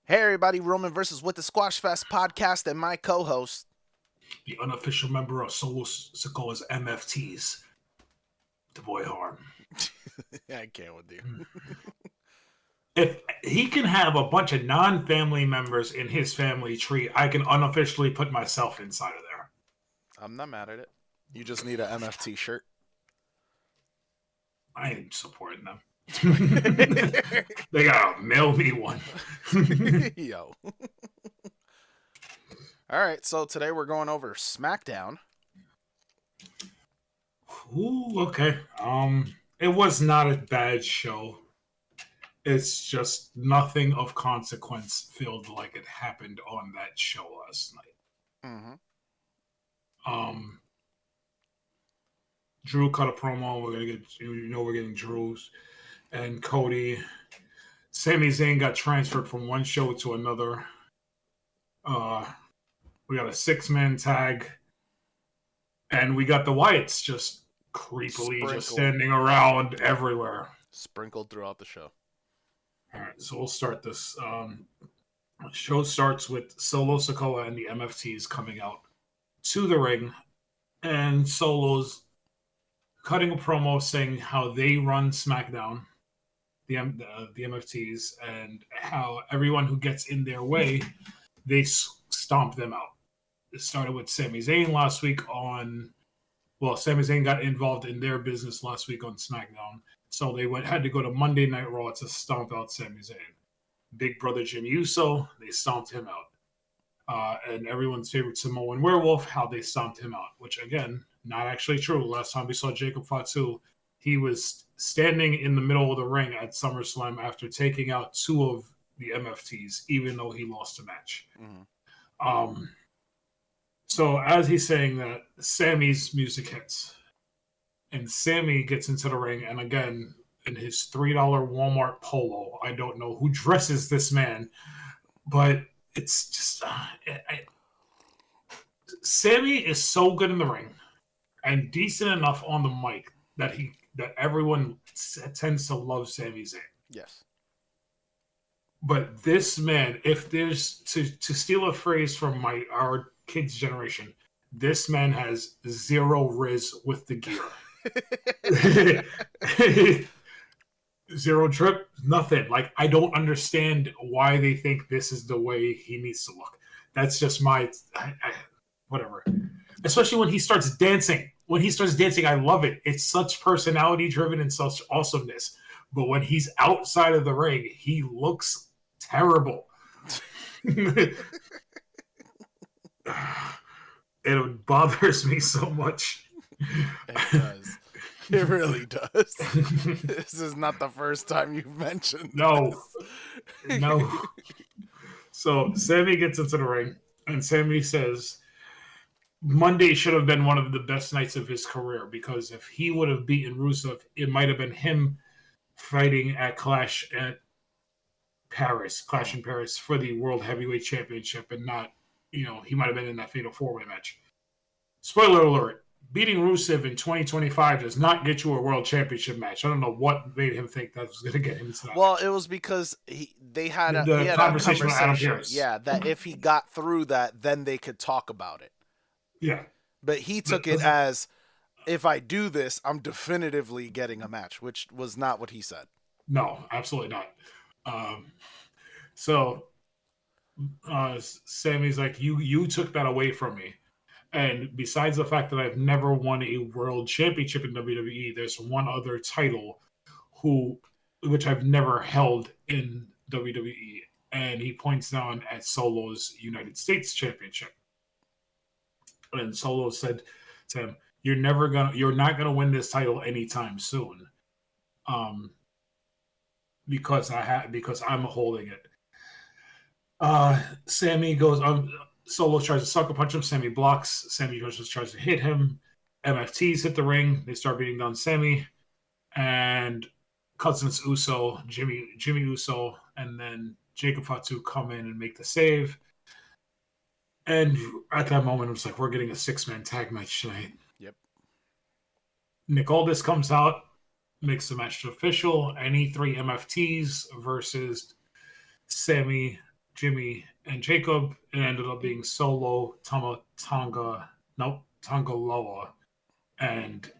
Hey everybody, Roman versus with the Squashfest podcast and my co-host. The unofficial member of Solo Sikoa's MFTs, the boy Harm. I can't with you. If he can have a bunch of non-family members in his family tree, I can unofficially put myself inside of there. I'm not mad at it. You just need an MFT shirt. I ain't supporting them. They gotta mail me one. Yo. Alright, so today we're going over SmackDown. Ooh, okay. It was not a bad show. It's just nothing of consequence felt like it happened on that show last night. Mm-hmm. Drew cut a promo. We're getting Drew's and Cody. Sami Zayn got transferred from one show to another. We got a 6-man tag, and we got the Wyatts just creepily just standing around everywhere, sprinkled throughout the show. All right, so we'll start this. The show starts with Solo Sikoa and the MFTs coming out to the ring, and Solo's cutting a promo saying how they run SmackDown, the MFTs, and how everyone who gets in their way, they stomp them out. It started with Sami Zayn last week on... Well, Sami Zayn got involved in their business last week on SmackDown, so they had to go to Monday Night Raw to stomp out Sami Zayn. Big brother Jimmy Uso, they stomped him out. And everyone's favorite Samoan Werewolf, how they stomped him out, which, again, not actually true. Last time we saw Jacob Fatu, he was standing in the middle of the ring at SummerSlam after taking out 2 of the MFTs, even though he lost a match. Mm-hmm. So as he's saying that, Sammy's music hits. And Sami gets into the ring, and again, in his $3 Walmart polo, I don't know who dresses this man, but it's just... Sami is so good in the ring and decent enough on the mic that everyone tends to love Sami Zayn. Yes. But this man, if there's to steal a phrase from our kids' generation, this man has zero riz with the gear. Zero drip, nothing. Like, I don't understand why they think this is the way he needs to look. That's just whatever. Especially when he starts dancing. When he starts dancing, I love it. It's such personality driven and such awesomeness. But when he's outside of the ring, he looks terrible. It bothers me so much. It does. It really does. This is not the first time you've mentioned No. So Sami gets into the ring, and Sami says Monday should have been one of the best nights of his career, because if he would have beaten Rusev, it might have been him fighting at Clash in Paris for the World Heavyweight Championship, and not, he might have been in that Fatal 4-Way match. Spoiler alert, beating Rusev in 2025 does not get you a World Championship match. I don't know what made him think that was going to get him into that match. It was because they had a conversation with Adam Pearce. Yeah, that if he got through that, then they could talk about it. Yeah. But he took it as, if I do this, I'm definitively getting a match, which was not what he said. No, absolutely not. So Sami's like, you took that away from me. And besides the fact that I've never won a world championship in WWE, there's one other title which I've never held in WWE. And he points down at Solo's United States Championship. And Solo said to him, you're not gonna win this title anytime soon. Because I'm holding it. Sami goes on. Solo tries to sucker punch him. Sami blocks. Sami just tries to hit him. MFTs hit the ring. They start beating down Sami. And Cousins Uso, Jimmy Uso, and then Jacob Fatu come in and make the save. And at that moment, it was like, we're getting a 6-man tag match tonight. Yep. Nick Aldis comes out, makes the match official. Any 3 MFTs versus Sami, Jimmy, and Jacob. It ended up being Solo, Tongaloa, and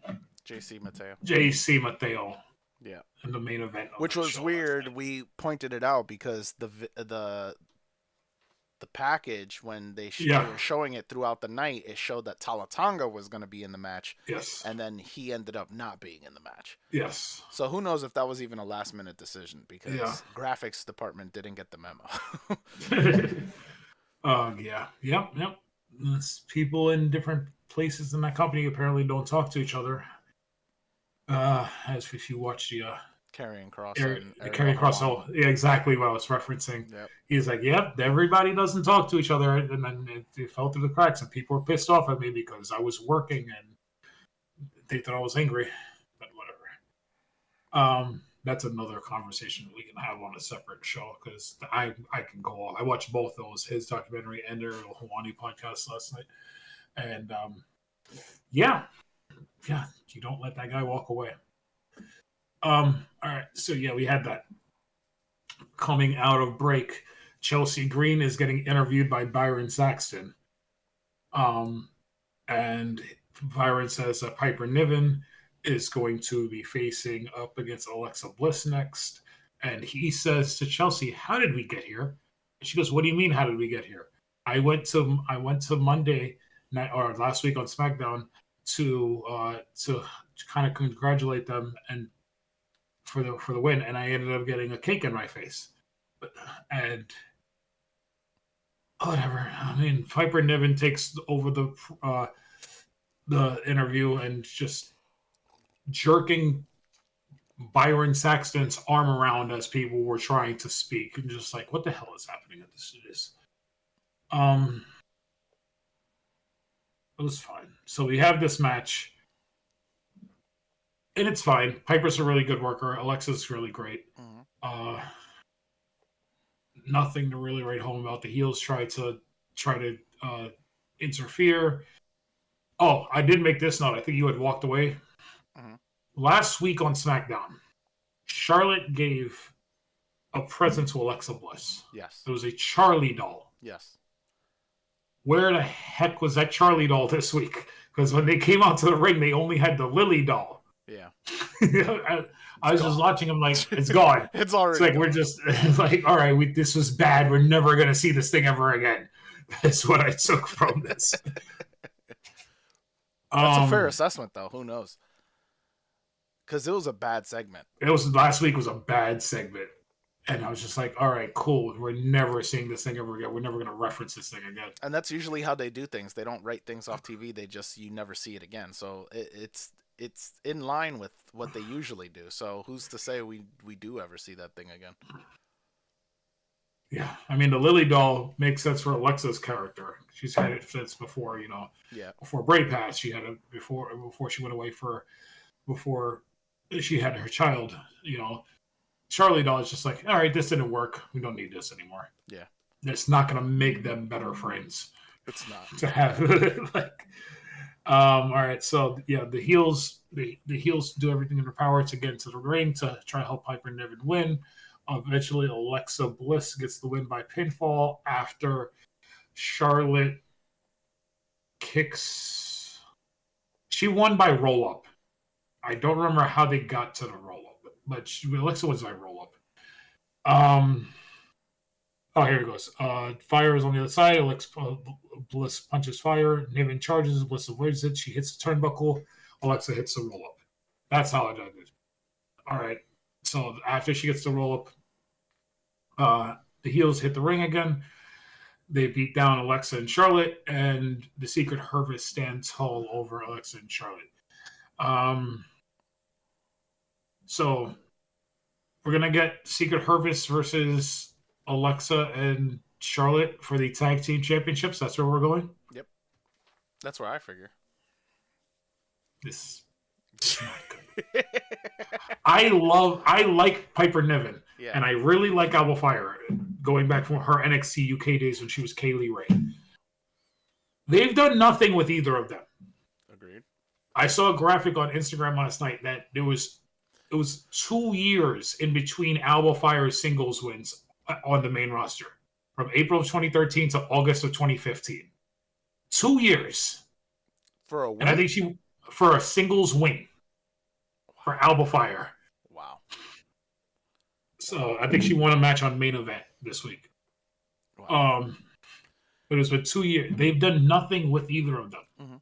JC Mateo. JC Mateo Yeah. in the main event. Which was weird. We pointed it out because the package when they were showing it throughout the night, it showed that Talatanga was going to be in the match. Yes. And then he ended up not being in the match. Yes. So who knows if that was even a last minute decision because graphics department didn't get the memo. Yep. People in different places in that company apparently don't talk to each other. As if you watch the Carrying Cross. Carrying Cross. Oh, yeah, exactly what I was referencing. Yep. He's like, yep, everybody doesn't talk to each other. And then it fell through the cracks, and people were pissed off at me because I was working and they thought I was angry. But whatever. That's another conversation we can have on a separate show because I can go on. I watched both those, his documentary and their Hawani podcast last night. And yeah, you don't let that guy walk away. All right, so yeah, we had that. Coming out of break, Chelsea Green is getting interviewed by Byron Saxton. And Byron says that Piper Niven is going to be facing up against Alexa Bliss next. And he says to Chelsea, "How did we get here?" And she goes, "What do you mean, how did we get here? I went to Monday night or last week on SmackDown to kind of congratulate them and for the win, and I ended up getting a cake in my face." And whatever. I mean, Piper Niven takes over the interview and just jerking Byron Saxton's arm around as people were trying to speak, and just like, what the hell is happening at this? It was fine. So we have this match. And it's fine. Piper's a really good worker. Alexa's really great. Mm-hmm. Nothing to really write home about. The heels try to interfere. Oh, I did make this note. I think you had walked away. Mm-hmm. Last week on SmackDown, Charlotte gave a present to Alexa Bliss. Yes. It was a Charlie doll. Yes. Where the heck was that Charlie doll this week? Because when they came out to the ring, they only had the Lily doll. Yeah. I was just watching him like, it's gone. It's already It's like, gone. we're just like, all right, this was bad. We're never going to see this thing ever again. That's what I took from this. That's a fair assessment, though. Who knows? Because it was a bad segment. Last week was a bad segment. And I was just like, all right, cool. We're never seeing this thing ever again. We're never going to reference this thing again. And that's usually how they do things. They don't write things off TV. You never see it again. So it's in line with what they usually do. So who's to say we do ever see that thing again? Yeah, I mean, the Lily doll makes sense for Alexa's character. She's had it since before, before Bray passed. She had it before she went away before she had her child. Charlie doll is just like, all right, this didn't work. We don't need this anymore. Yeah, it's not going to make them better friends. It's not to have all right, so yeah, the heels do everything in their power to get into the ring to try to help Piper Niven win. Eventually, Alexa Bliss gets the win by pinfall after Charlotte kicks. She won by roll up. I don't remember how they got to the roll up, but Alexa wins by roll up. Oh, here it goes. Fire is on the other side. Bliss punches Fire. Niven charges. Bliss avoids it. She hits the turnbuckle. Alexa hits the roll-up. That's how I did it. All right. So after she gets the roll-up, the heels hit the ring again. They beat down Alexa and Charlotte, and the Secret Harvest stand tall over Alexa and Charlotte. So we're going to get Secret Harvest versus Alexa and Charlotte for the tag team championships. That's where we're going. Yep, that's where I figure. This is not good. I like Piper Niven, and I really like Alba Fire. Going back from her NXT UK days when she was Kaylee Ray, they've done nothing with either of them. Agreed. I saw a graphic on Instagram last night that it was 2 years in between Alba Fire's singles wins on the main roster, from April of 2013 to August of 2015. 2 years. For a win? And I think for a singles win for Alba Fire. Wow. So I think she won a match on main event this week. Wow. But it was for 2 years. They've done nothing with either of them. Mm-hmm.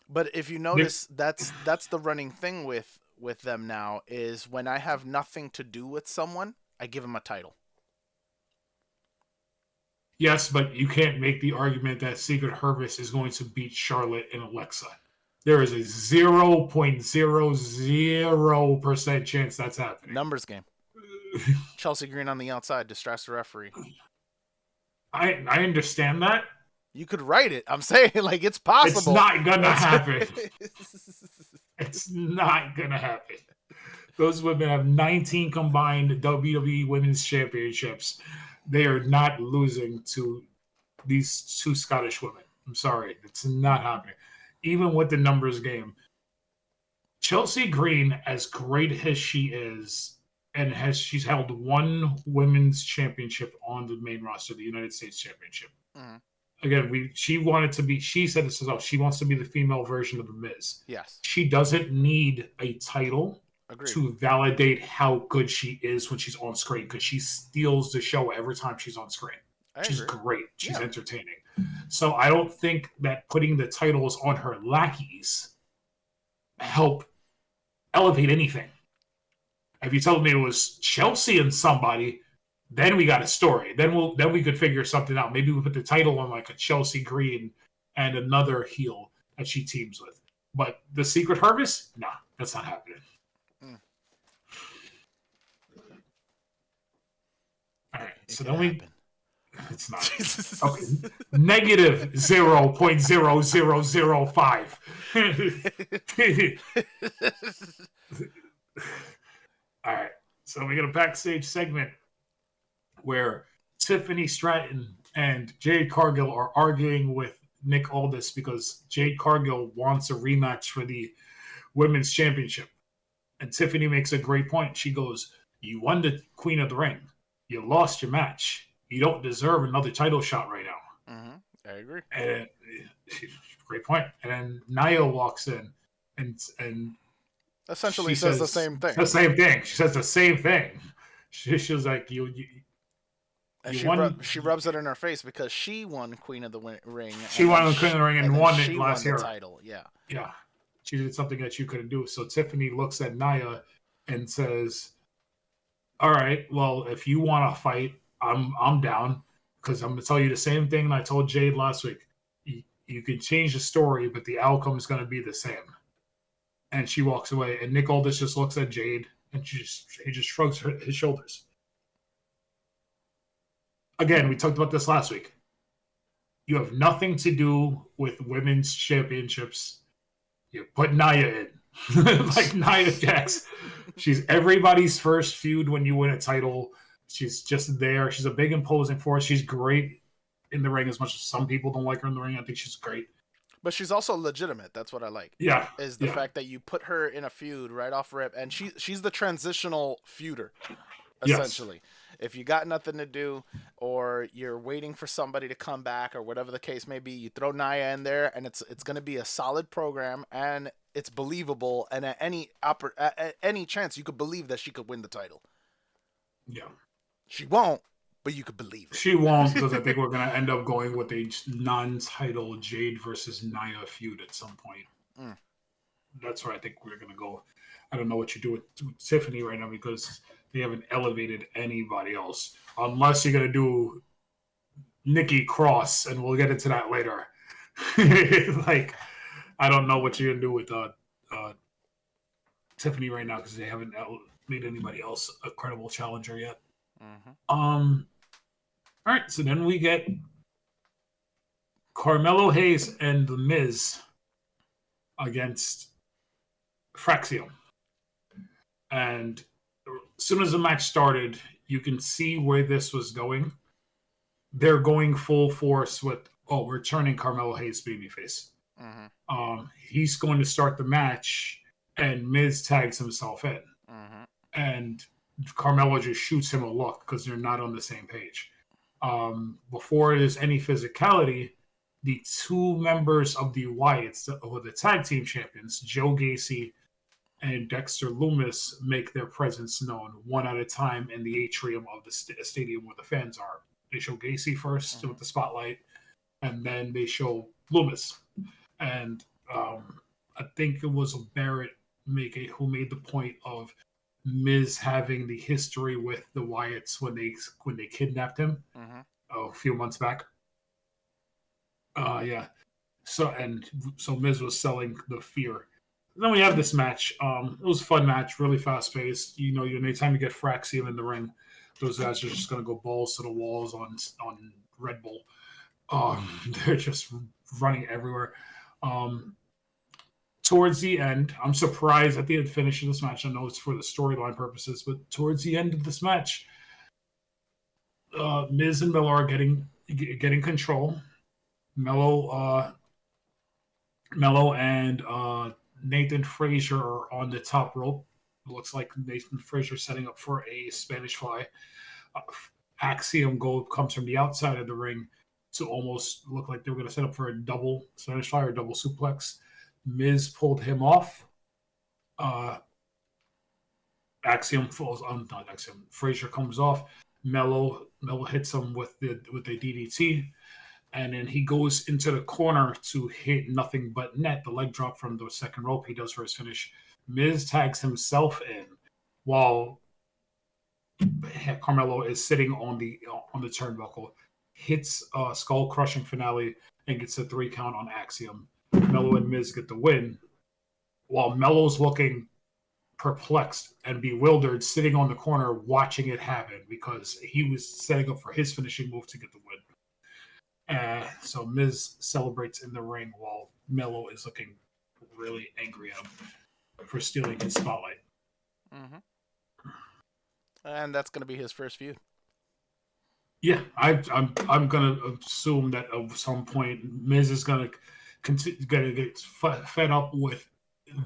But if you notice, that's the running thing with them now is when I have nothing to do with someone, I give them a title. Yes, but you can't make the argument that Secret Harvest is going to beat Charlotte and Alexa. There is a 0.00% chance that's happening. Numbers game. Chelsea Green on the outside distracts the referee. I understand that. You could write it. I'm saying, like, it's possible. It's not gonna happen. It's not gonna happen. Those women have 19 combined WWE Women's Championships. They are not losing to these two Scottish women. I'm sorry. It's not happening. Even with the numbers game. Chelsea Green, as great as she is, and she's held one women's championship on the main roster, the United States Championship. Mm-hmm. Again, she said this herself, she wants to be the female version of The Miz. Yes. She doesn't need a title. Agreed. To validate how good she is when she's on screen, because she steals the show every time she's on screen. She's great. She's entertaining. So I don't think that putting the titles on her lackeys help elevate anything. If you told me it was Chelsea and somebody, then we got a story. Then we could figure something out. Maybe we put the title on like a Chelsea Green and another heel that she teams with. But the Secret Harvest, nah, that's not happening. All right, so then it's not. Okay, negative 0.0005. All right, so we got a backstage segment where Tiffany Stratton and Jade Cargill are arguing with Nick Aldis because Jade Cargill wants a rematch for the Women's Championship. And Tiffany makes a great point. She goes, "You won the Queen of the Ring. You lost your match. You don't deserve another title shot right now." Mm-hmm. I agree. And great point. And then Nia walks in and essentially says the same thing. The same thing. She says the same thing. She was like, she rubs it in her face because she won Queen of the Ring. She won the Queen of the Ring and won it last year. Title. Yeah. Yeah. She did something that you couldn't do. So Tiffany looks at Nia and says, "All right, well, if you want to fight, I'm down, because I'm going to tell you the same thing I told Jade last week. You can change the story, but the outcome is going to be the same." And she walks away, and Nick Aldis just looks at Jade, and he just shrugs his shoulders. Again, we talked about this last week. You have nothing to do with women's championships. You put Nia in. Like Nia Jax. She's everybody's first feud when you win a title. She's just there. She's a big, imposing force. She's great in the ring, as much as some people don't like her in the ring. I think she's great. But she's also legitimate. That's what I like. Yeah. Is the fact that you put her in a feud right off rip. And she's the transitional feuder, essentially. Yes. If you got nothing to do, or you're waiting for somebody to come back, or whatever the case may be, you throw Nia in there, and it's going to be a solid program, and it's believable. And at any chance, you could believe that she could win the title. Yeah. She won't, but you could believe it. She won't, because I think we're going to end up going with a non-title Jade versus Nia feud at some point. Mm. That's where I think we're going to go. I don't know what you do with Tiffany right now, because they haven't elevated anybody else. Unless you're going to do Nikki Cross, and we'll get into that later. Like, I don't know what you're going to do with Tiffany right now, because they haven't made anybody else a credible challenger yet. Mm-hmm. All right, so then we get Carmelo Hayes and The Miz against Fraxium. And as soon as the match started, you can see where this was going. They're going full force with, we're turning Carmelo Hayes babyface. Mm-hmm. He's going to start the match, and Miz tags himself in. Mm-hmm. And Carmelo just shoots him a look because they're not on the same page. Before there's any physicality, the two members of the Wyatts, or the tag team champions, Joe Gacy and Dexter Loomis, make their presence known one at a time in the atrium of the stadium where the fans are. They show Gacy 1st with the spotlight, and then they show Loomis. And I think it was Barrett who made the point of Miz having the history with the Wyatts when they kidnapped him a few months back. Yeah. So Miz was selling the fear. Then we have this match. It was a fun match, really fast paced. You know, anytime you get Fraxium in the ring, those guys are just gonna go balls to the walls on Red Bull. They're just running everywhere. Towards the end, I'm surprised at the finish of this match. I know it's for the storyline purposes, but towards the end of this match, Miz and Miller are getting control. Mello and Nathan Frazier are on the top rope. It looks like Nathan Frazier setting up for a Spanish fly. Axiom Gold comes from the outside of the ring to almost look like they were going to set up for a double Spanish fly or double suplex. Miz pulled him off. Axiom falls on, not Axiom. Frazier comes off. Mello hits him with the DDT. And then he goes into the corner to hit nothing but net, the leg drop from the second rope he does for his finish. Miz tags himself in while Carmelo is sitting on the turnbuckle, hits a skull crushing finale, and gets a 3 count on Axiom. Mello and Miz get the win, while Mello's looking perplexed and bewildered, sitting on the corner watching it happen because he was setting up for his finishing move to get the win. So Miz celebrates in the ring while Mello is looking really angry at him for stealing his spotlight. And that's going to be his first feud. Yeah, I'm gonna assume that at some point Miz is gonna get fed up with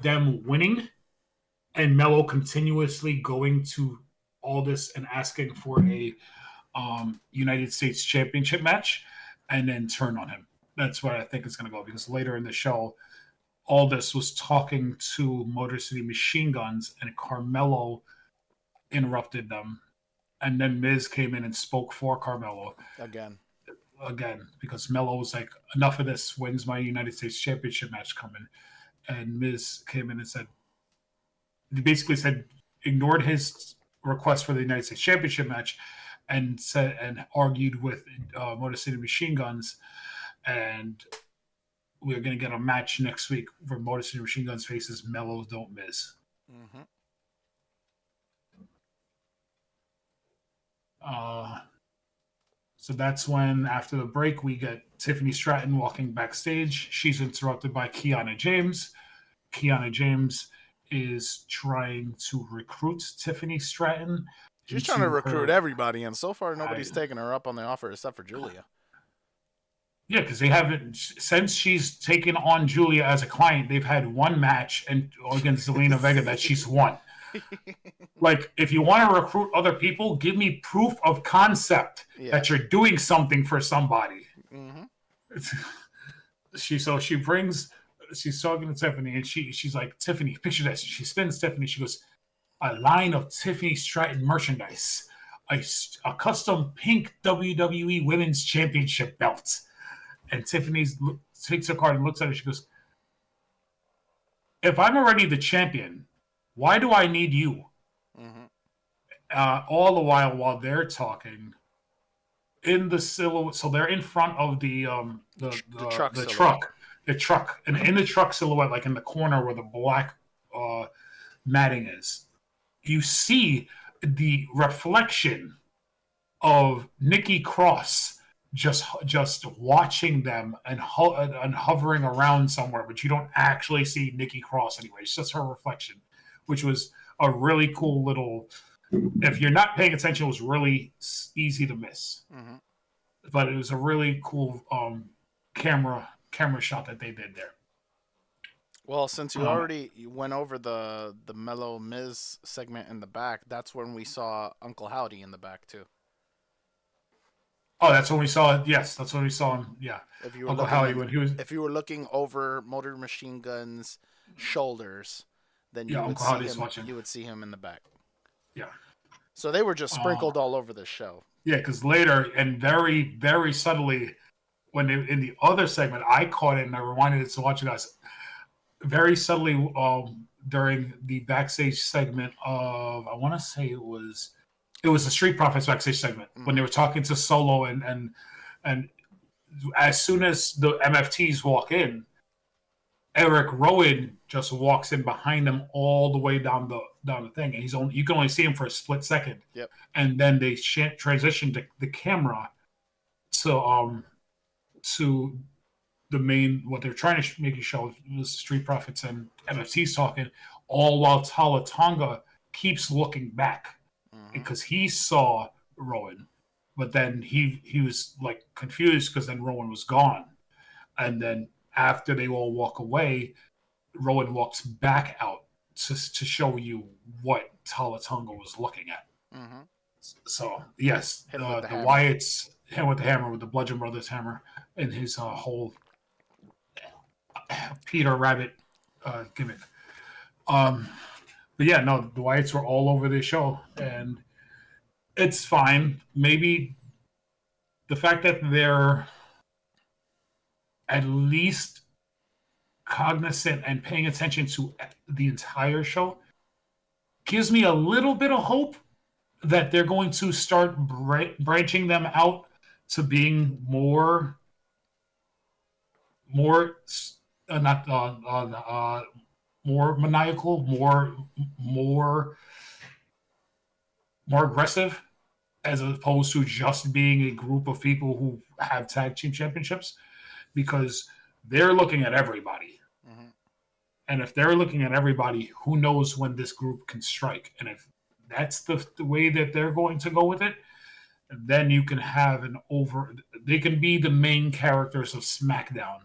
them winning, and Mello continuously going to Aldis and asking for a United States Championship match, and then turn on him. That's what I think is going to go, because later in the show, Aldis was talking to Motor City Machine Guns, and Carmelo interrupted them. And then Miz came in and spoke for Carmelo. Again, because Mello was like, enough of this, when's my United States Championship match coming? And Miz came in and ignored his request for the United States Championship match, and argued with Motor City Machine Guns, and we're going to get a match next week where Motor City Machine Guns faces Mello Don't Miz. So that's when, after the break, we get Tiffany Stratton walking backstage. She's interrupted by Kiana James. Kiana James is trying to recruit Tiffany Stratton. She's trying to recruit everybody, and so far nobody's taken her up on the offer except for Julia. Yeah, because they haven't, since she's taken on Julia as a client, they've had one match against Zelina Vega that she's won. Like, if you want to recruit other people, give me proof of concept that you're doing something for somebody. She's talking to Tiffany, and she's like, Tiffany, picture this. She spins Tiffany. She goes, a line of Tiffany Stratton merchandise, a custom pink WWE Women's Championship belt. And Tiffany takes her card and looks at it. She goes, if I'm already the champion, why do I need you? All the while they're talking in the silhouette, so they're in front of the truck, and in the truck silhouette, like in the corner where the black matting is, you see the reflection of Nikki Cross just watching them and hovering around somewhere, but you don't actually see Nikki Cross anyway. It's just her reflection, which was a really cool little. If you're not paying attention, it was really easy to miss. But it was a really cool camera shot that they did there. Well, since you already went over the Mellow Miz segment in the back, that's when we saw Uncle Howdy in the back too. Oh, that's when we saw it. Yes, that's when we saw him. Yeah, If you were Uncle looking Howie in, when he was. if you were looking over Motor Machine Gun's shoulders, then Yeah, you would Uncle see Howie's him. watching. You would see him in the back. Yeah. So they were just Uh, sprinkled all over the show. yeah, because later and very, very subtly, when they, in the other segment, I caught it and I rewinded it to watch you guys. Very subtly, during the backstage segment of, I want to say it was the Street Profits backstage segment when they were talking to Solo and as soon as the MFTs walk in, Eric Rowan just walks in behind them all the way down the thing, and you can only see him for a split second, Yep. and then they transition the camera to to the main what they're trying to make you show was Street Profits and MFTs talking, all while Tala Tonga keeps looking back because he saw Rowan, but then he was like confused because then Rowan was gone, and then after they all walk away, Rowan walks back out to show you what Tala Tonga was looking at. Mm-hmm. So yes, Hit him with the the hammer. Wyatts him with the hammer, with the Bludgeon Brothers hammer, and his whole Peter Rabbit gimmick. But yeah, no, the Wyatts were all over this show, and it's fine. Maybe the fact that they're at least cognizant and paying attention to the entire show gives me a little bit of hope that they're going to start branching them out to being more not more maniacal, more aggressive, as opposed to just being a group of people who have tag team championships, because they're looking at everybody. Mm-hmm. And if they're looking at everybody, who knows when this group can strike? And if that's the way that they're going to go with it, then you can have they can be the main characters of SmackDown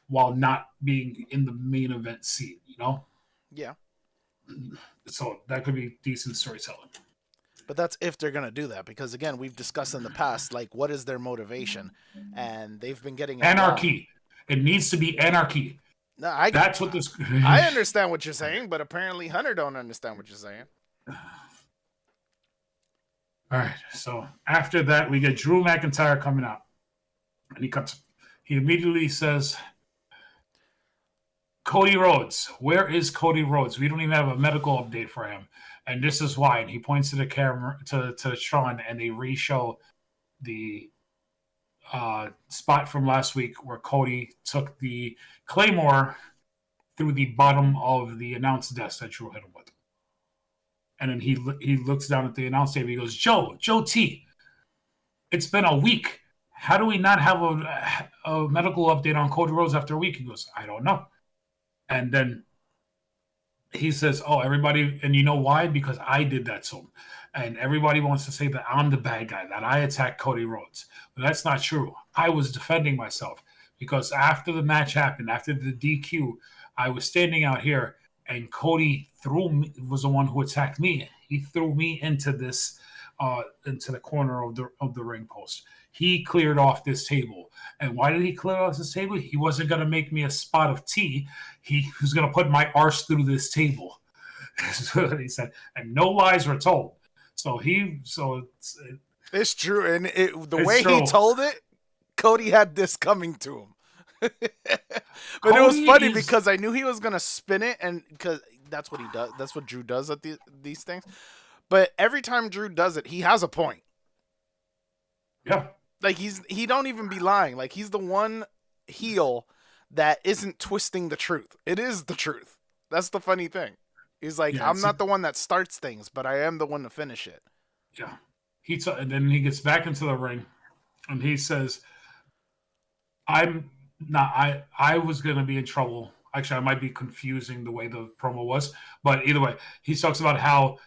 while not being in the main event scene, you know? Yeah. So that could be decent storytelling. But that's if they're going to do that, because again, we've discussed in the past, like, what is their motivation? And they've been getting it anarchy. wrong. It needs to be anarchy. No, that's what this. I understand what you're saying, but apparently Hunter don't understand what you're saying. All right. So after that, we get Drew McIntyre coming out, and he immediately says, Cody Rhodes. Where is Cody Rhodes? We don't even have a medical update for him. And this is why. And he points to the camera, to Sean, and they re-show the spot from last week where Cody took the Claymore through the bottom of the announce desk that Drew hit him with. And then he looks down at the announce table. He goes, Joe T, it's been a week. How do we not have a medical update on Cody Rhodes after a week? He goes, I don't know. And then he says, oh, everybody, and you know why? Because I did that to him. And everybody wants to say that I'm the bad guy, that I attacked Cody Rhodes. But that's not true. I was defending myself because after the match happened, after the DQ, I was standing out here and Cody was the one who attacked me. He threw me into this, into the corner of the ring post. He cleared off this table. And why did he clear off this table? He wasn't going to make me a spot of tea. He was going to put my arse through this table. He said, and no lies were told. It's true, and the way he told it, Cody had this coming to him. But Cody, it was funny because I knew he was gonna spin it, and because that's what he does. That's what Drew does at these things. But every time Drew does it, he has a point. Yeah, like he don't even be lying. Like he's the one heel that isn't twisting the truth. It is the truth. That's the funny thing. He's like, I'm not the one that starts things, but I am the one to finish it. Yeah. And then he gets back into the ring, and he says, I'm not, I was going to be in trouble. Actually, I might be confusing the way the promo was, but either way, he talks about how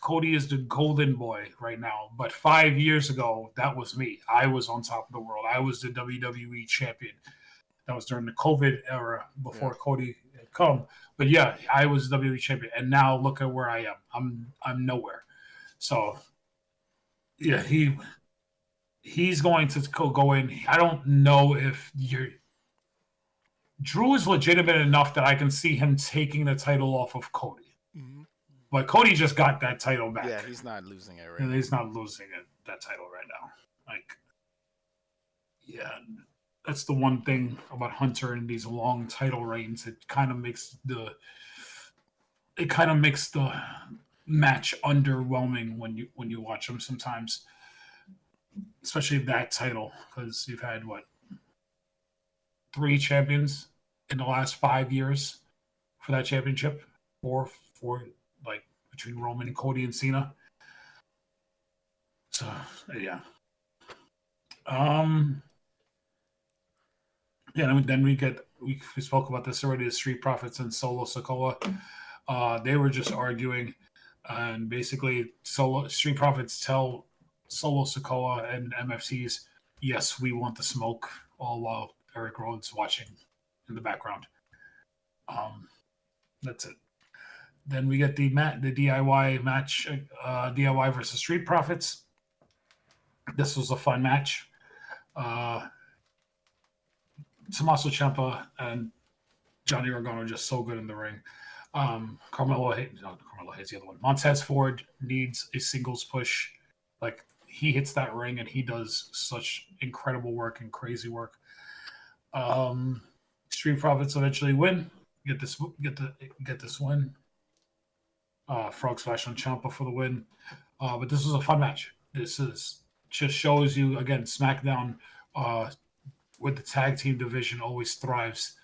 Cody is the golden boy right now, but 5 years ago, that was me. I was on top of the world. I was the WWE champion. That was during the COVID era before Cody had come. But yeah, I was WWE champion, and now look at where I am. I'm nowhere. So yeah, he he's going to go in. I don't know if Drew is legitimate enough that I can see him taking the title off of Cody. Mm-hmm. But Cody just got that title back. Yeah, he's not losing it right now. He's not losing that title right now. Like, yeah, that's the one thing about Hunter in these long title reigns. It kind of makes the match underwhelming when you watch them sometimes, especially that title, because you've had 3 champions in the last 5 years for that championship, four like between Roman and Cody and Cena. So yeah. Yeah, then we spoke about this already. The Street Profits and Solo Sikoa, they were just arguing, and basically Street Profits tell Solo Sikoa and MFTs, yes, we want the smoke, all while Eric Rowan's watching in the background. That's it. Then we get the DIY match, DIY versus Street Profits. This was a fun match. Tommaso Ciampa and Johnny Gargano are just so good in the ring. Carmelo Hayes, the other one. Montez Ford needs a singles push. Like, he hits that ring and he does such incredible work and crazy work. Street Profits eventually win. Get this win. Frog Splash on Ciampa for the win. But this was a fun match. This just shows you again, SmackDown with the tag team division always thrives.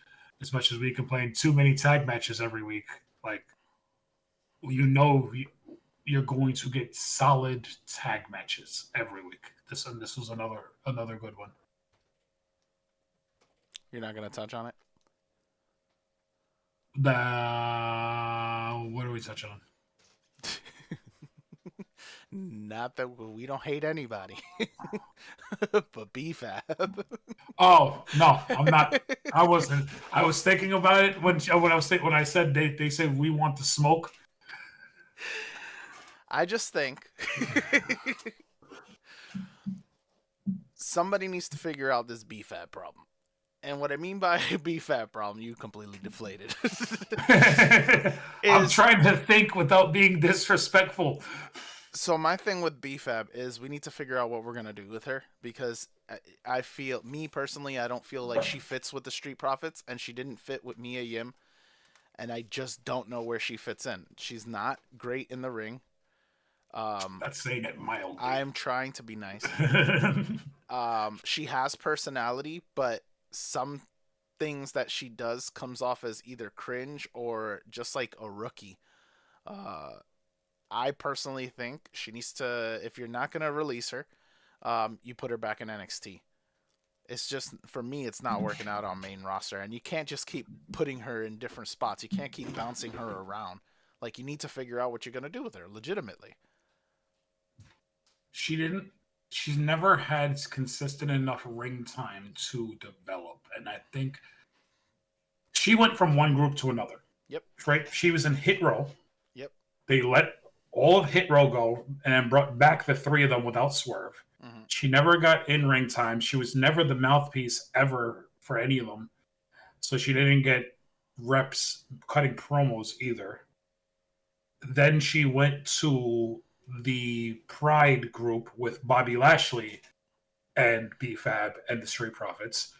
As much as we complain too many tag matches every week, like, you're going to get solid tag matches every week. This was another good one. You're not going to touch on it? What are we touching on? Not that we don't hate anybody, but BFAB. Oh no, I'm not. I wasn't. I was thinking about it when I said they said we want the smoke. I just think somebody needs to figure out this BFAB problem. And what I mean by BFAB problem, you completely deflated. I'm trying to think without being disrespectful. So my thing with BFAB is we need to figure out what we're going to do with her, because I feel, me personally, I don't feel like she fits with the Street Profits, and she didn't fit with Mia Yim, and I just don't know where she fits in. She's not great in the ring. That's saying it mildly. I'm trying to be nice. She has personality, but some things that she does comes off as either cringe or just like a rookie. I personally think she needs to, if you're not going to release her, you put her back in NXT. It's just, for me, it's not working out on main roster. And you can't just keep putting her in different spots. You can't keep bouncing her around. Like, you need to figure out what you're going to do with her, legitimately. She's never had consistent enough ring time to develop. And I think she went from one group to another. Yep. Right? She was in Hit Row. Yep. They let all of Hit Row go and then brought back the 3 of them without swerve. Mm-hmm. She never got in-ring time. She was never the mouthpiece ever for any of them. So she didn't get reps cutting promos either. Then she went to the Pride group with Bobby Lashley and BFAB and the Street Profits.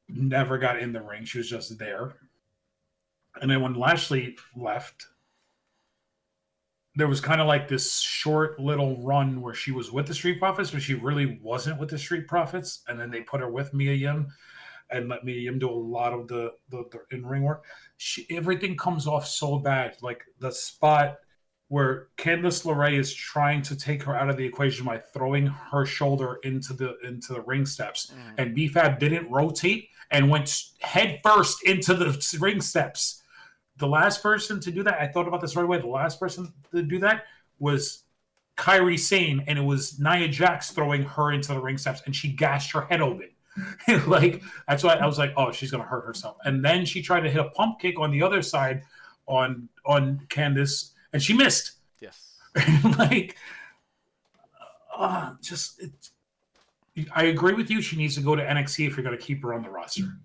Never got in the ring. She was just there. And then when Lashley left, there was kind of like this short little run where she was with the Street Profits, but she really wasn't with the Street Profits. And then they put her with Mia Yim and let Mia Yim do a lot of the in-ring work. Everything comes off so bad. Like the spot where Candice LeRae is trying to take her out of the equation by throwing her shoulder into the ring steps. And BFAB didn't rotate and went head first into the ring steps. The last person to do that, I thought about this right away. The last person to do that was Kairi Sane, and it was Nia Jax throwing her into the ring steps, and she gashed her head open. Like, that's why I was like, oh, she's gonna hurt herself. And then she tried to hit a pump kick on the other side on Candice, and she missed. Yes. Like, I agree with you. She needs to go to NXT if you're going to keep her on the roster.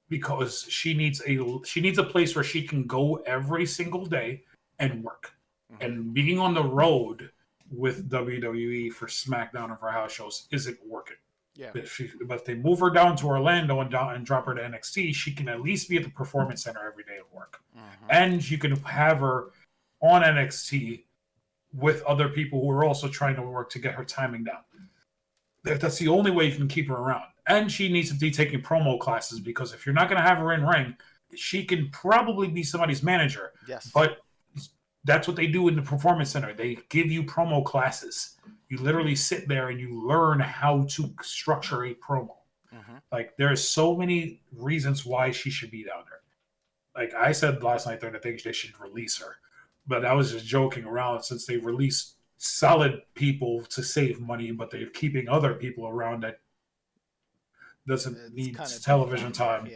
Because she needs a place where she can go every single day and work. And being on the road with WWE for SmackDown and for house shows isn't working. Yeah. But if they move her down to Orlando and drop her to NXT, she can at least be at the Performance Center every day at work. And you can have her on NXT with other people who are also trying to work to get her timing down. That's the only way you can keep her around. And she needs to be taking promo classes, because if you're not going to have her in ring, she can probably be somebody's manager. Yes. But that's what they do in the Performance Center. They give you promo classes. You literally sit there and you learn how to structure a promo. Like, there's so many reasons why she should be down there. Like I said last night, I think they should release her. But I was just joking around, since they released solid people to save money, but they're keeping other people around that doesn't need television time.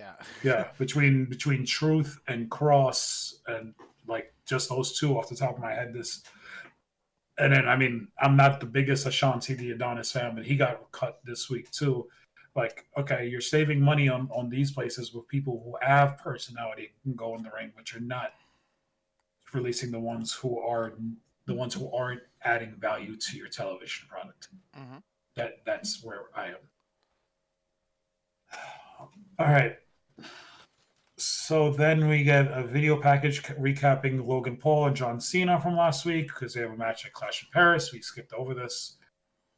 Yeah. Between Truth and Cross, and like just those two off the top of my head. And then, I mean, I'm not the biggest Ashanti the Adonis fan, but he got cut this week too. Like, okay, you're saving money on these places with people who have personality and go in the ring, but you're not releasing the ones who aren't adding value to your television product. That's where I am. All right. So then we get a video package recapping Logan Paul and John Cena from last week, because they have a match at Clash in Paris. We skipped over this.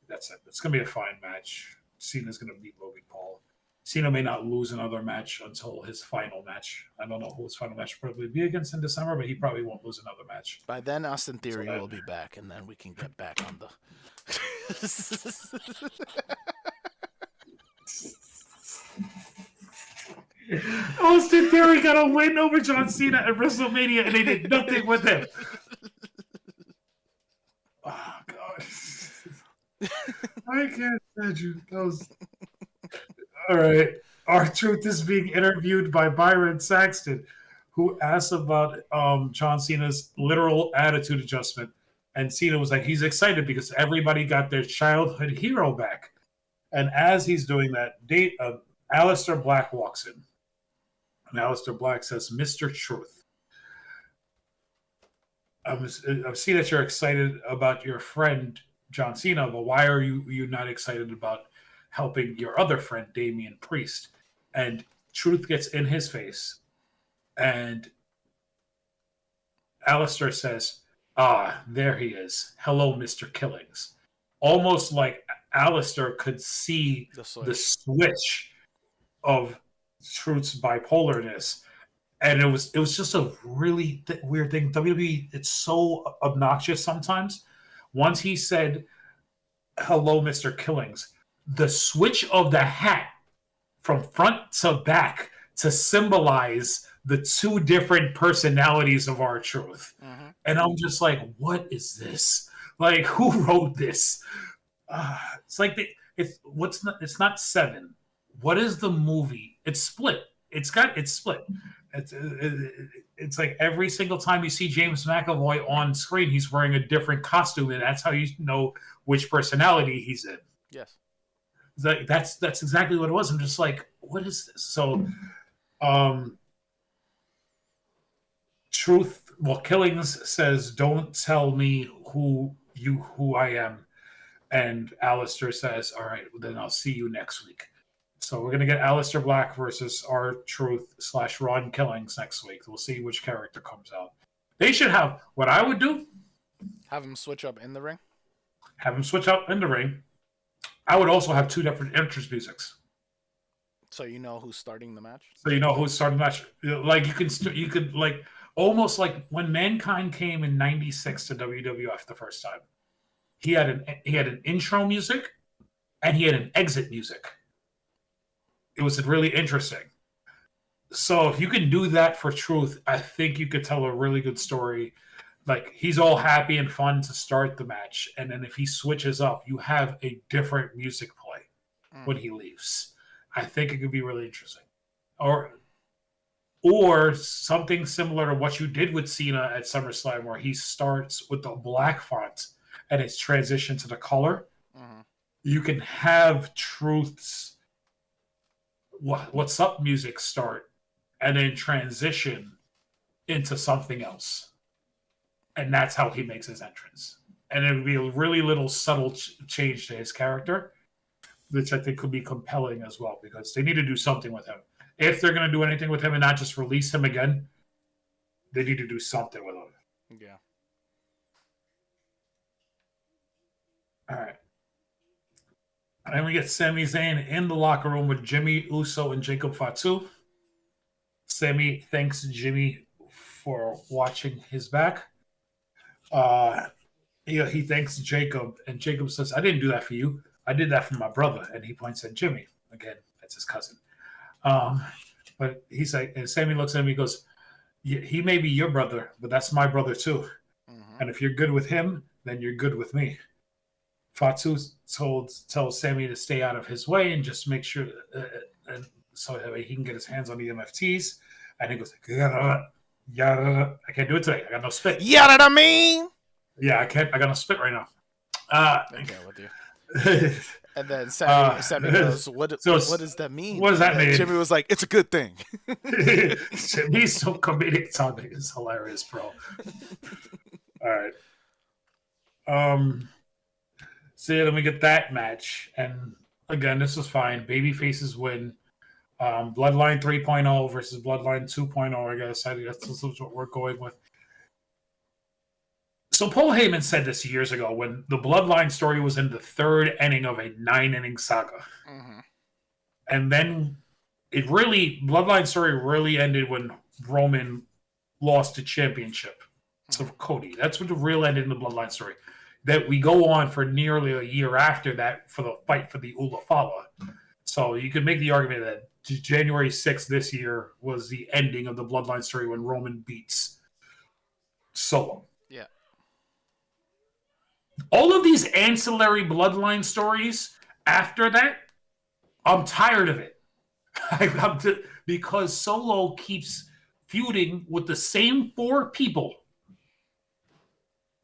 That's it. It's going to be a fine match. Cena's going to beat Logan Paul. Cena may not lose another match until his final match. I don't know who his final match will probably be against in December, but he probably won't lose another match. By then, Austin Theory will be back, and then we can get back on the... Austin Theory got a win over John Cena at WrestleMania, and they did nothing with him. Oh, God. I can't stand you. That was... All right. R-Truth is being interviewed by Byron Saxton, who asked about John Cena's literal attitude adjustment. And Cena was like, he's excited because everybody got their childhood hero back. And as he's doing that, Aleister Black walks in. And Aleister Black says, Mr. Truth, I see that you're excited about your friend John Cena, but why are you not excited about helping your other friend, Damian Priest? And Truth gets in his face, and Aleister says, there he is. Hello, Mr. Killings. Almost like Aleister could see the switch of Truth's bipolarness. And it was just a really weird thing. WWE, it's so obnoxious sometimes. Once he said, hello, Mr. Killings, the switch of the hat from front to back to symbolize the two different personalities of R-Truth. And I'm just like, what is this? Like, who wrote this? It's like it's not Seven. What is the movie? It's Split. It's Split. It's like every single time you see James McAvoy on screen, he's wearing a different costume, and that's how you know which personality he's in. Yes. Like, that's exactly what it was. I'm just like, what is this? So, Truth, well, Killings says, don't tell me who I am. And Aleister says, all right, well, then I'll see you next week. So we're going to get Aleister Black versus R-Truth / Ron Killings next week. We'll see which character comes out. They should have, what I would do, have them switch up in the ring. I would also have two different entrance musics. So you know who's starting the match? Like, you could like, almost like when Mankind came in '96 to WWF the first time. He had an intro music, and he had an exit music. It was really interesting. So if you can do that for Truth, I think you could tell a really good story. Like, he's all happy and fun to start the match, and then if he switches up, you have a different music play when he leaves. I think it could be really interesting. Or something similar to what you did with Cena at SummerSlam, where he starts with the black font and it's transitioned to the color. you can have Truth's what's up music start and then transition into something else. And that's how he makes his entrance. And it would be a really little subtle change to his character, which I think could be compelling as well, because they need to do something with him. If they're going to do anything with him and not just release him again, they need to do something with him. Yeah. All right. And then we get Sami Zayn in the locker room with Jimmy Uso and Jacob Fatu. Sami thanks Jimmy for watching his back. He thanks Jacob, and Jacob says, "I didn't do that for you. I did that for my brother." And he points at Jimmy. Again, that's his cousin. But he's like, and Sami looks at him, he goes, "He may be your brother, but that's my brother too. Mm-hmm. And if you're good with him, then you're good with me." Fatu tells Sami to stay out of his way and just make sure, and so that way he can get his hands on the MFTs. And he goes, "Yada, yada." I can't do it today. I got no spit. Yada, I mean. Yeah, I can't. I got no spit right now. Okay, with you. And then Sami goes, what does that mean? What does that mean? Jimmy was like, "It's a good thing." Jimmy's so comedic timing is hilarious, bro. All right. So yeah, then we get that match. And again, this was fine. Baby faces win. Bloodline 3.0 versus Bloodline 2.0, I guess. This is what we're going with. So Paul Heyman said this years ago when the Bloodline story was in the third inning of a 9-inning saga. Mm-hmm. And then Bloodline story really ended when Roman lost the championship to Cody. That's what the real ending of the Bloodline story. That we go on for nearly a year after that for the fight for the Ula Fala. So you could make the argument that January 6th this year was the ending of the Bloodline story when Roman beats Solo. Yeah. All of these ancillary Bloodline stories after that, I'm tired of it. Because Solo keeps feuding with the same 4 people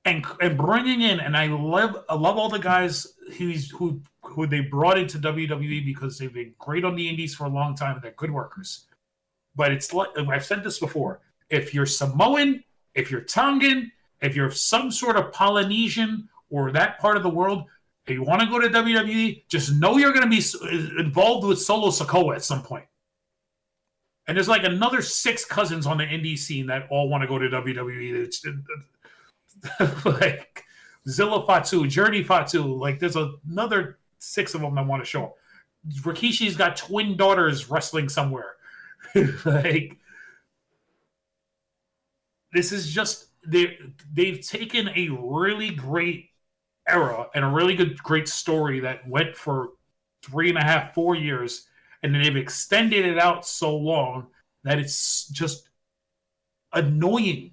and bringing in, and I love all the guys who they brought into WWE because they've been great on the indies for a long time and they're good workers. But it's like, I've said this before, if you're Samoan, if you're Tongan, if you're some sort of Polynesian or that part of the world, if you want to go to WWE, just know you're going to be involved with Solo Sikoa at some point. And there's like another 6 cousins on the indie scene that all want to go to WWE. Like Zilla Fatu, Journey Fatu, like there's another 6 of them that want to show up. Rikishi's got twin daughters wrestling somewhere. Like this is just they've taken a really great era and a really great story that went for 3.5, 4 years, and then they've extended it out so long that it's just annoying.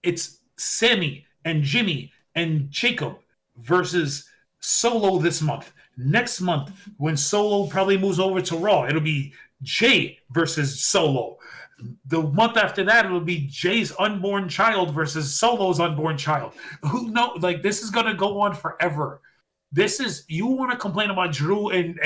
It's Sami and Jimmy and Jacob versus Solo this month. Next month, when Solo probably moves over to Raw, it'll be Jay versus Solo. The month after that, it'll be Jay's unborn child versus Solo's unborn child. Who knows? Like, this is going to go on forever. This is, you want to complain about Drew and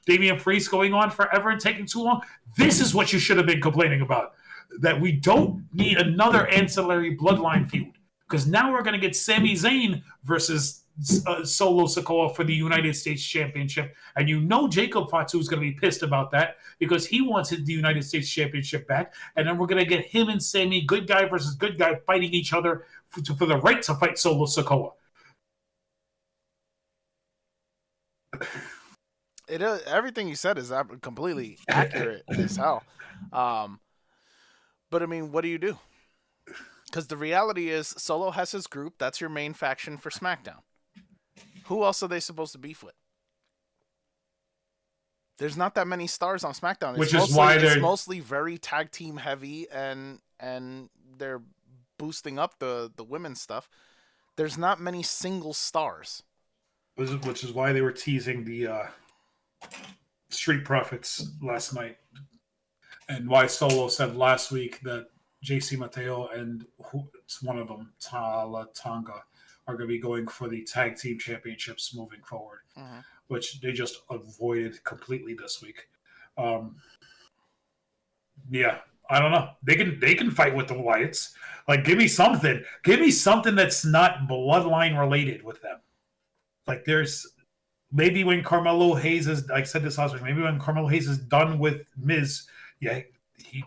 Damian Priest going on forever and taking too long? This is what you should have been complaining about. That we don't need another ancillary Bloodline feud. Because now we're going to get Sami Zayn versus Solo Sikoa for the United States Championship. And you know Jacob Fatu is going to be pissed about that because he wants the United States Championship back. And then we're going to get him and Sami, good guy versus good guy, fighting each other for the right to fight Solo Sikoa. Everything you said is completely accurate as hell. But I mean, what do you do? Because the reality is Solo has his group. That's your main faction for SmackDown. Who else are they supposed to beef with? There's not that many stars on SmackDown. It's mostly very tag team heavy, and they're boosting up the women's stuff. There's not many single stars. Which is why they were teasing the Street Profits last night. And why Solo said last week that JC Mateo and it's one of them, Tonga, are going to be going for the tag team championships moving forward, which they just avoided completely this week. Yeah, I don't know. They can fight with the Wyatts. Like, give me something. Give me something that's not bloodline related with them. Like, there's maybe when Carmelo Hayes is, like I said this last week, maybe when Carmelo Hayes is done with Miz, yeah,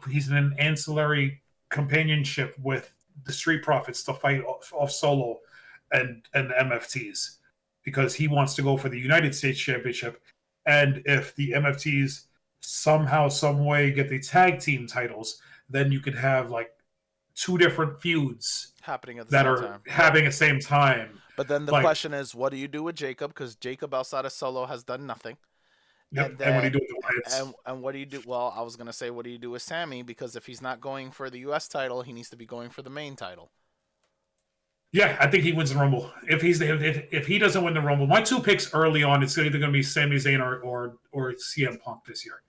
he's in an ancillary companionship with the Street Profits to fight off Solo and the MFTs because he wants to go for the United States Championship. And if the MFTs somehow, some way get the tag team titles, then you could have like two different feuds happening at the that same are time. happening at the same time. But then the question is, what do you do with Jacob? Because Jacob outside of Solo has done nothing. Yep. And what do you do with the Wyatts? And what do you do? Well, I was gonna say, what do you do with Sammy? Because if he's not going for the U.S. title, he needs to be going for the main title. Yeah, I think he wins the Rumble. If he doesn't win the Rumble, my two picks early on, it's either going to be Sami Zayn or CM Punk this year.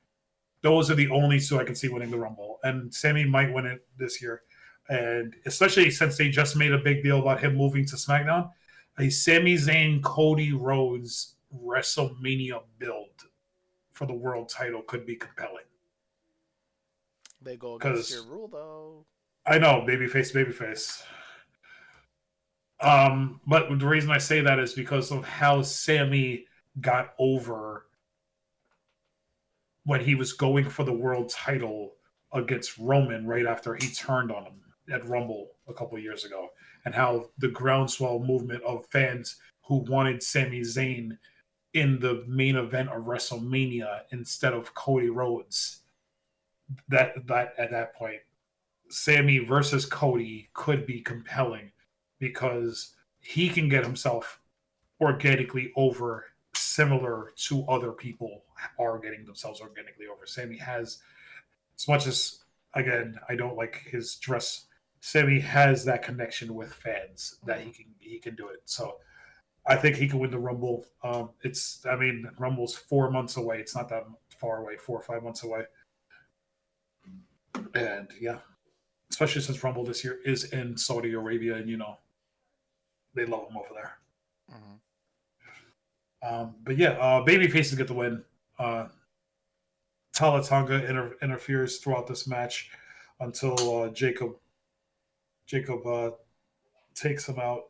Those are the only two I can see winning the Rumble, and Sami might win it this year. And especially since they just made a big deal about him moving to SmackDown, a Sami Zayn Cody Rhodes WrestleMania build for the world title could be compelling. They go against your rule, though. I know, babyface. But the reason I say that is because of how Sammy got over when he was going for the world title against Roman right after he turned on him at Rumble a couple of years ago, and how the groundswell movement of fans who wanted Sami Zayn in the main event of WrestleMania instead of Cody Rhodes. That at that point, Sammy versus Cody could be compelling because he can get himself organically over, similar to other people are getting themselves organically over. Sammy has, as much as, again, I don't like his dress, Sammy has that connection with fans that he can do it. So I think he can win the Rumble. Rumble's 4 months away. It's not that far away, 4 or 5 months away. And yeah, especially since Rumble this year is in Saudi Arabia, and they love him over there. But yeah, babyfaces get the win. Tala Tonga interferes throughout this match until Jacob takes him out.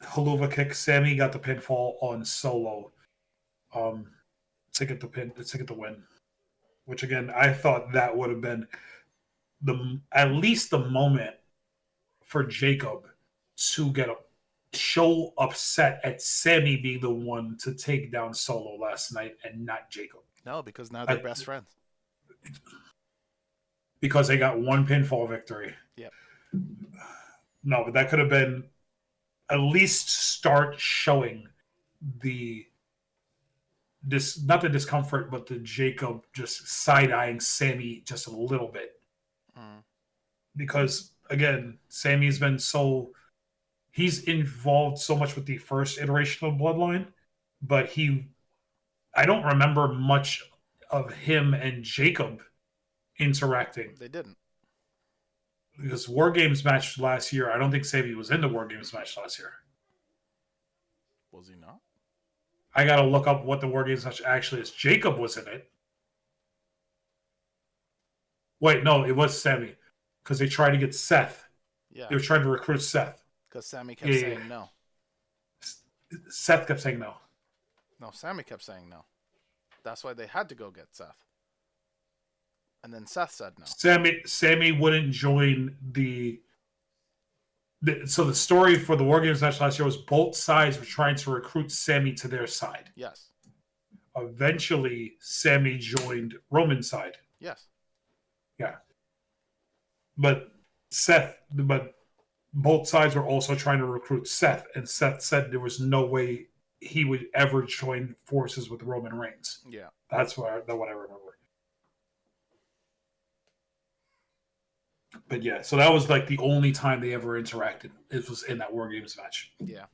Haluva kick. Sammy got the pinfall on Solo to get the win. Which again, I thought that would have been at least the moment for Jacob to show upset at Sammy being the one to take down Solo last night and not Jacob. No, because now they're best friends. Because they got one pinfall victory. Yep. No, but that could have been at least start showing not the discomfort, but the Jacob just side-eyeing Sammy just a little bit. Because, again, Sammy's been he's involved so much with the first iteration of Bloodline, but I don't remember much of him and Jacob interacting. They didn't. Because War Games match last year, I don't think Sammy was in the War Games match last year. Was he not? I got to look up what the War Games match actually is. Jacob was in it. Wait, no, it was Sammy. Because they tried to get Seth. Yeah. They were trying to recruit Seth. Because Sammy kept saying no. Seth kept saying no. No, Sammy kept saying no. That's why they had to go get Seth. And then Seth said no. Sammy wouldn't join so the story for the War Games match last year was both sides were trying to recruit Sammy to their side. Yes. Eventually, Sammy joined Roman's side. Yes. Yeah. But both sides were also trying to recruit Seth, and Seth said there was no way he would ever join forces with Roman Reigns. Yeah. That's what I remember. But yeah, so that was like the only time they ever interacted. It was in that War Games match. Yeah.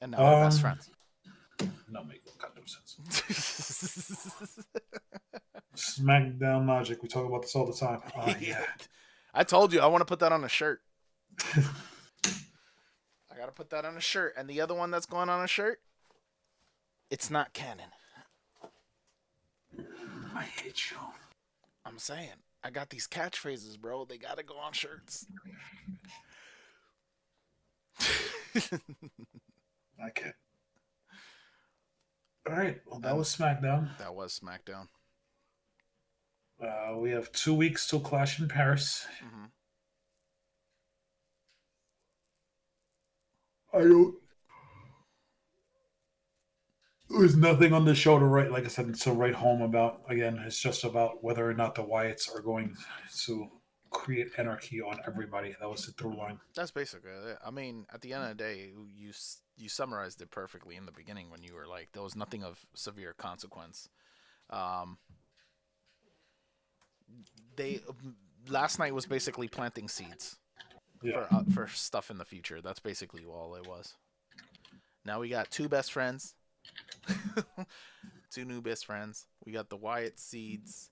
And now they're best friends. No, make no sense. SmackDown logic. We talk about this all the time. Yeah. I told you I want to put that on a shirt. I gotta put that on a shirt. And the other one that's going on a shirt, it's not canon. I hate you. I'm saying, I got these catchphrases, bro. They gotta go on shirts. I can't. All right. Well, that was SmackDown. That was SmackDown. We have 2 weeks till Clash in Paris. Mm-hmm. I don't. There's nothing on the show to write, like I said, to write home about. Again, it's just about whether or not the Wyatts are going to create anarchy on everybody. That was the through line. That's basically it. I mean, at the end of the day, you summarized it perfectly in the beginning when you were like, there was nothing of severe consequence. They last night was basically planting seeds for stuff in the future. That's basically all it was. Now we got two best friends, two new best friends. We got the Wyatt seeds.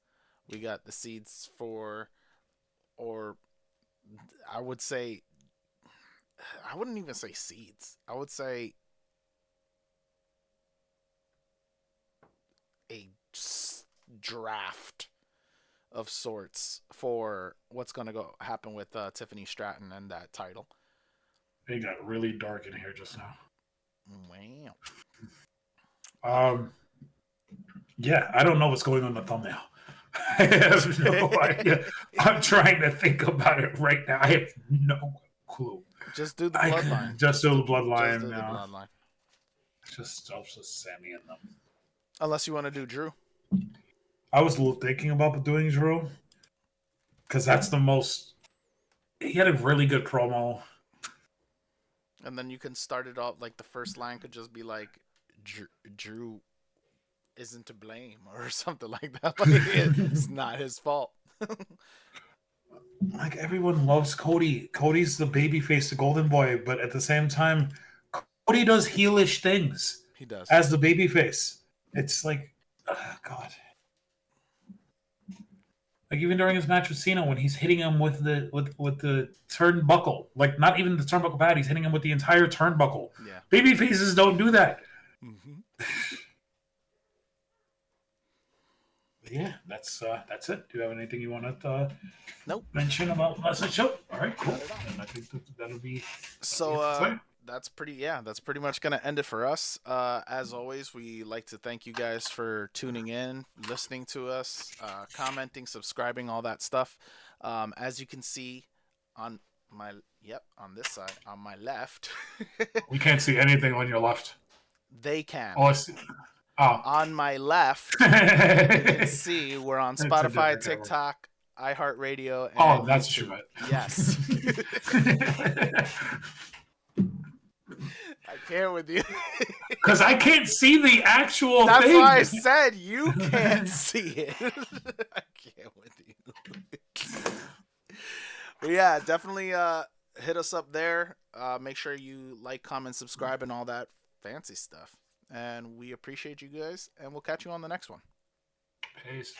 We got the seeds for, or I would say, I wouldn't even say seeds. I would say a draft of sorts for what's going to go happen with Tiffany Stratton and that title. It got really dark in here just now. Wow. Yeah, I don't know what's going on in the thumbnail. I have no idea. I'm trying to think about it right now. I have no clue. Just do the bloodline. Just do the bloodline. Just do the bloodline. Just Sammy and them. Unless you want to do Drew. I was thinking about doing Drew because that's the most. He had a really good promo. And then you can start it off like the first line could just be like, Drew isn't to blame or something like that. Like, it's not his fault. Like everyone loves Cody. Cody's the babyface, the golden boy, but at the same time, Cody does heelish things. He does as the babyface. It's like, God. Like even during his match with Cena, when he's hitting him with the turnbuckle, like not even the turnbuckle pad, he's hitting him with the entire turnbuckle. Yeah. Babyfaces don't do that. Mm-hmm. Yeah, that's it. Do you have anything you want to mention about last show? All right, cool. And I think that'll be so. That's pretty much gonna end it for us. As always, we like to thank you guys for tuning in, listening to us, commenting, subscribing, all that stuff. As you can see on this side, on my left. We can't see anything on your left. They can. Oh, I see. Oh. On my left, you can see we're on Spotify, TikTok, iHeartRadio, and that's YouTube. true. Yes. I can't with you. Because I can't see the actual That's thing. why I said you can't see it. I can't with you. But yeah, definitely hit us up there. Make sure you like, comment, subscribe, and all that fancy stuff. And we appreciate you guys, and we'll catch you on the next one. Peace.